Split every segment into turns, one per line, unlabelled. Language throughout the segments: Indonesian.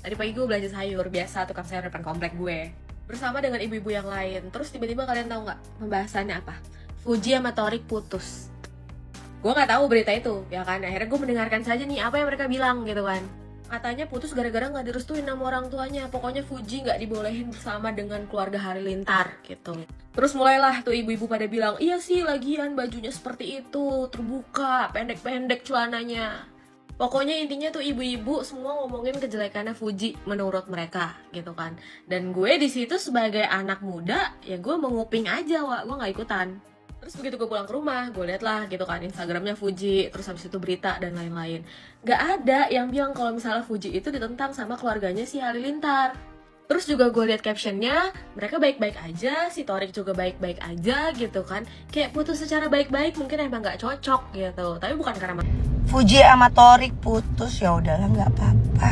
Tadi pagi gue belanja sayur, biasa tukang sayur depan komplek gue, bersama dengan ibu-ibu yang lain. Terus tiba-tiba kalian tahu nggak pembahasannya apa? Fuji sama Torik putus. Gue nggak tahu berita itu, ya kan. Akhirnya gue mendengarkan saja nih apa yang mereka bilang gitu kan. Katanya putus gara-gara nggak direstuin sama orang tuanya. Pokoknya Fuji nggak dibolehin bersama dengan keluarga Halilintar gitu. Terus mulailah tuh ibu-ibu pada bilang, iya sih lagian bajunya seperti itu, terbuka, pendek-pendek celananya. Pokoknya intinya tuh ibu-ibu semua ngomongin kejelekannya Fuji menurut mereka gitu kan. Dan gue di situ sebagai anak muda ya gue menguping aja, Wak, gue nggak ikutan. Terus begitu gue pulang ke rumah, gue liat lah gitu kan Instagramnya Fuji, terus habis itu berita dan lain-lain. Gak ada yang bilang kalau misalnya Fuji itu ditentang sama keluarganya si Halilintar. Terus juga gue liat captionnya, mereka baik-baik aja, si Torik juga baik-baik aja gitu kan. Kayak putus secara baik-baik mungkin emang gak cocok gitu, tapi bukan karena
Fuji sama Torik putus, ya udahlah nggak apa-apa.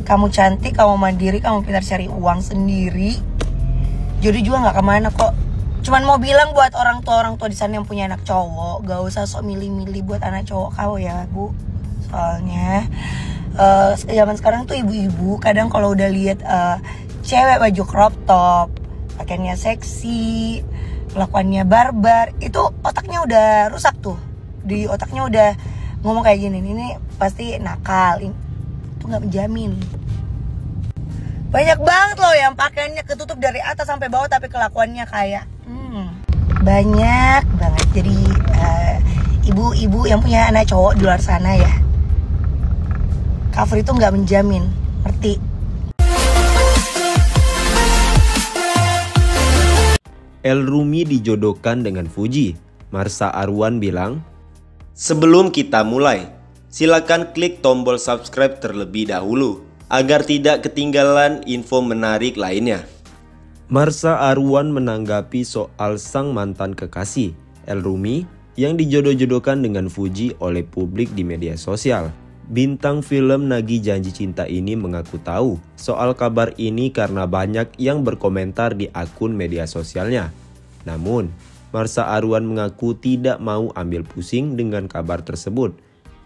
Kamu cantik, kamu mandiri, kamu pintar cari uang sendiri. Jodoh juga nggak kemana kok. Cuman mau bilang buat orang tua di sana yang punya anak cowok, gak usah sok milih-milih buat anak cowok kau ya, Bu. Soalnya zaman sekarang tuh ibu-ibu kadang kalau udah lihat cewek baju crop top, pakaiannya seksi, kelakuannya barbar, itu otaknya udah rusak tuh. Di otaknya udah ngomong kayak gini, ini pasti nakal, itu nggak menjamin. Banyak banget loh yang pakaiannya ketutup dari atas sampai bawah tapi kelakuannya kayak banyak banget. Jadi ibu-ibu yang punya anak cowok di luar sana ya, cover itu nggak menjamin, ngerti?
Elrumi dijodohkan dengan Fuji. Marsha Arwan bilang, sebelum kita mulai, silakan klik tombol subscribe terlebih dahulu agar tidak ketinggalan info menarik lainnya. Marsha Arwan menanggapi soal sang mantan kekasih, Elrumi, yang dijodoh-jodohkan dengan Fuji oleh publik di media sosial. Bintang film Nagih Janji Cinta ini mengaku tahu soal kabar ini karena banyak yang berkomentar di akun media sosialnya. Namun, Marsha Arwan mengaku tidak mau ambil pusing dengan kabar tersebut.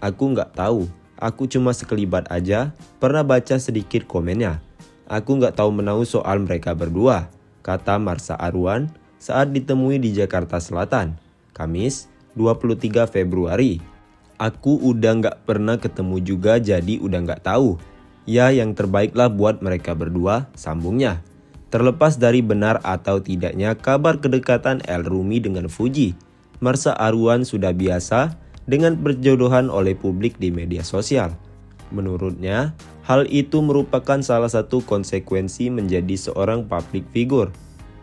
Aku nggak tahu, aku cuma sekelibat aja, pernah baca sedikit komennya. Aku nggak tahu menahu soal mereka berdua, kata Marsha Arwan saat ditemui di Jakarta Selatan, Kamis 23 Februari. Aku udah nggak pernah ketemu juga jadi udah nggak tahu. Ya yang terbaiklah buat mereka berdua, sambungnya. Terlepas dari benar atau tidaknya kabar kedekatan Elrumi dengan Fuji, Marsha Arwan sudah biasa dengan perjodohan oleh publik di media sosial. Menurutnya, hal itu merupakan salah satu konsekuensi menjadi seorang public figure.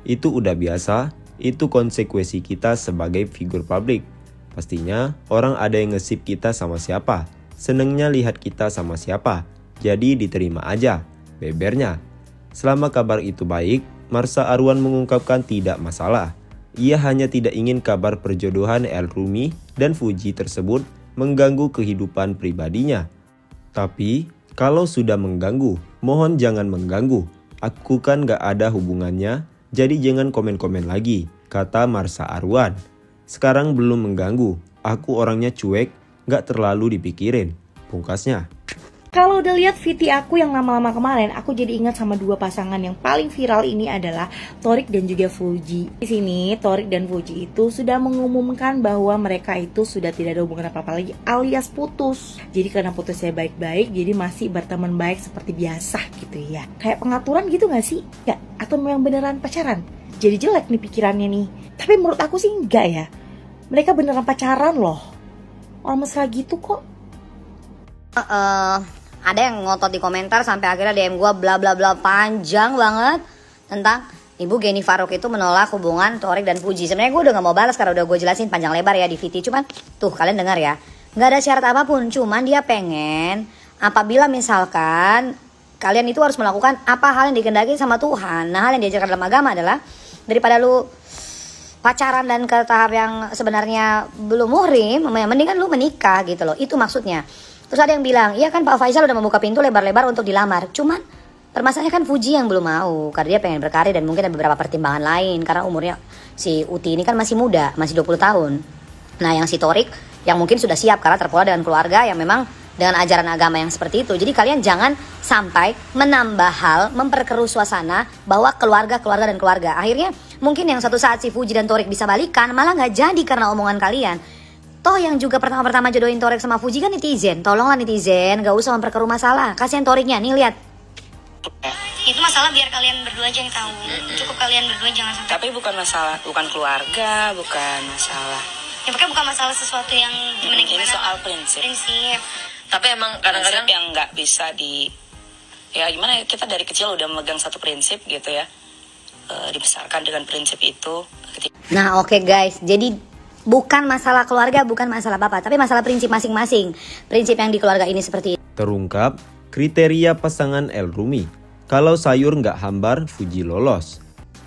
Itu udah biasa, itu konsekuensi kita sebagai figur publik. Pastinya orang ada yang ngesip kita sama siapa, senengnya lihat kita sama siapa, jadi diterima aja, bebernya. Selama kabar itu baik, Marsha Arwan mengungkapkan tidak masalah. Ia hanya tidak ingin kabar perjodohan Elrumi dan Fuji tersebut mengganggu kehidupan pribadinya. Tapi, kalau sudah mengganggu, mohon jangan mengganggu. Aku kan gak ada hubungannya, jadi jangan komen-komen lagi, kata Marsha Arwan. Sekarang belum mengganggu, aku orangnya cuek, gak terlalu dipikirin, pungkasnya.
Kalau udah lihat VT aku yang lama-lama kemarin, aku jadi ingat sama dua pasangan yang paling viral ini adalah Torik dan juga Fuji. Di sini Torik dan Fuji itu sudah mengumumkan bahwa mereka itu sudah tidak ada hubungan apa-apa lagi, alias putus. Jadi karena putusnya baik-baik, jadi masih berteman baik seperti biasa gitu ya. Kayak pengaturan gitu gak sih? Ya, atau memang beneran pacaran? Jadi jelek nih pikirannya nih. Tapi menurut aku sih enggak ya. Mereka beneran pacaran loh. Orang mesra gitu kok.
Ada yang ngotot di komentar sampai akhirnya DM gue bla bla bla panjang banget tentang Ibu Geni Faruk itu menolak hubungan Torik dan Fuji. Sebenarnya gue udah gak mau balas karena udah gue jelasin panjang lebar ya di VT. Cuman tuh kalian dengar ya, gak ada syarat apapun. Cuman dia pengen apabila misalkan kalian itu harus melakukan apa hal yang dikehendaki sama Tuhan. Nah, hal yang diajarkan dalam agama adalah daripada lu pacaran dan ke tahap yang sebenarnya belum muhrim, mendingan lu menikah gitu loh. Itu maksudnya. Terus ada yang bilang, iya kan Pak Faisal udah membuka pintu lebar-lebar untuk dilamar. Cuman permasalahannya kan Fuji yang belum mau. Karena dia pengen berkarir dan mungkin ada beberapa pertimbangan lain. Karena umurnya si Uti ini kan masih muda, masih 20 tahun. Nah yang si Torik yang mungkin sudah siap karena terpola dengan keluarga yang memang dengan ajaran agama yang seperti itu. Jadi kalian jangan sampai menambah hal, memperkeruh suasana bahwa keluarga dan keluarga. Akhirnya mungkin yang suatu saat si Fuji dan Torik bisa balikan malah nggak jadi karena omongan kalian. Toh yang juga pertama-pertama jodohin Torik sama Fuji kan netizen. Tolonglah netizen, gak usah memperkeruh masalah. Kasihan Toriknya, nih lihat.
Itu masalah biar kalian berdua aja yang tahu. Cukup kalian berdua, jangan sampai.
Tapi bukan masalah, bukan keluarga, bukan masalah.
Ya pokoknya bukan masalah sesuatu yang gimana.
Ini soal prinsip.
Tapi emang kadang-kadang
yang nggak bisa ya gimana ya, kita dari kecil udah memegang satu prinsip gitu ya. Dibesarkan dengan prinsip itu.
Nah oke guys, jadi bukan masalah keluarga, bukan masalah bapak, tapi masalah prinsip masing-masing. Prinsip yang di keluarga ini seperti itu.
Terungkap kriteria pasangan El Rumi. Kalau sayur nggak hambar, Fuji lolos.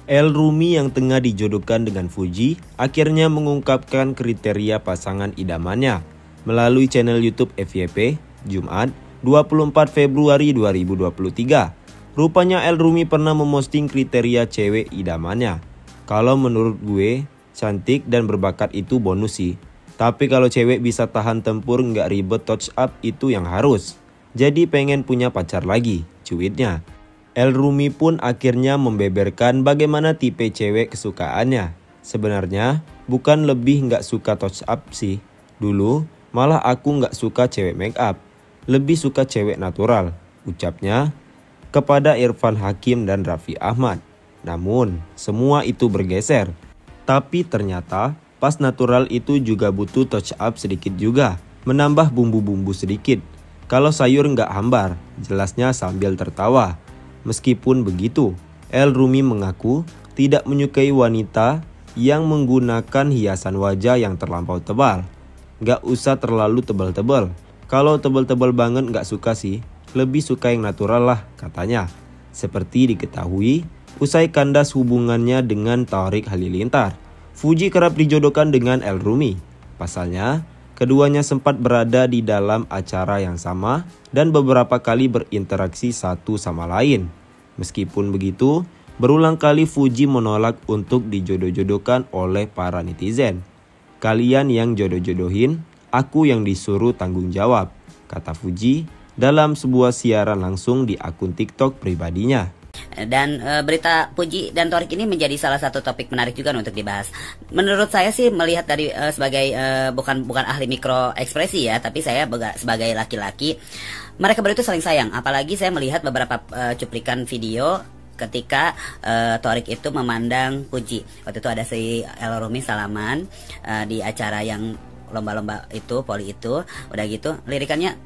El Rumi yang tengah dijodohkan dengan Fuji akhirnya mengungkapkan kriteria pasangan idamannya melalui channel YouTube FYP Jumat 24 Februari 2023. Rupanya El Rumi pernah memosting kriteria cewek idamannya. Kalau menurut gue, cantik dan berbakat itu bonus sih. Tapi kalau cewek bisa tahan tempur nggak ribet touch up itu yang harus. Jadi pengen punya pacar lagi, cuitnya. El Rumi pun akhirnya membeberkan bagaimana tipe cewek kesukaannya. Sebenarnya bukan lebih nggak suka touch up sih. Dulu malah aku nggak suka cewek make up. Lebih suka cewek natural, ucapnya kepada Irfan Hakim dan Raffi Ahmad. Namun semua itu bergeser. Tapi ternyata pas natural itu juga butuh touch up sedikit juga. Menambah bumbu-bumbu sedikit. Kalau sayur nggak hambar, jelasnya sambil tertawa. Meskipun begitu, El Rumi mengaku tidak menyukai wanita yang menggunakan hiasan wajah yang terlampau tebal. Gak usah terlalu tebal-tebal. Kalau tebal-tebal banget gak suka sih, lebih suka yang natural lah katanya. Seperti diketahui, usai kandas hubungannya dengan Tariq Halilintar, Fuji kerap dijodohkan dengan El Rumi. Pasalnya, keduanya sempat berada di dalam acara yang sama dan beberapa kali berinteraksi satu sama lain. Meskipun begitu, berulang kali Fuji menolak untuk dijodoh-jodohkan oleh para netizen. Kalian yang jodoh-jodohin, aku yang disuruh tanggung jawab, kata Fuji dalam sebuah siaran langsung di akun TikTok pribadinya.
Dan berita Fuji dan Torik ini menjadi salah satu topik menarik juga untuk dibahas. Menurut saya sih melihat dari sebagai bukan ahli mikro ekspresi ya, tapi saya sebagai laki-laki, mereka berdua itu saling sayang. Apalagi saya melihat beberapa cuplikan video ketika Torik itu memandang Fuji. Waktu itu ada si El Rumi salaman di acara yang lomba-lomba itu, poli itu, udah gitu lirikannya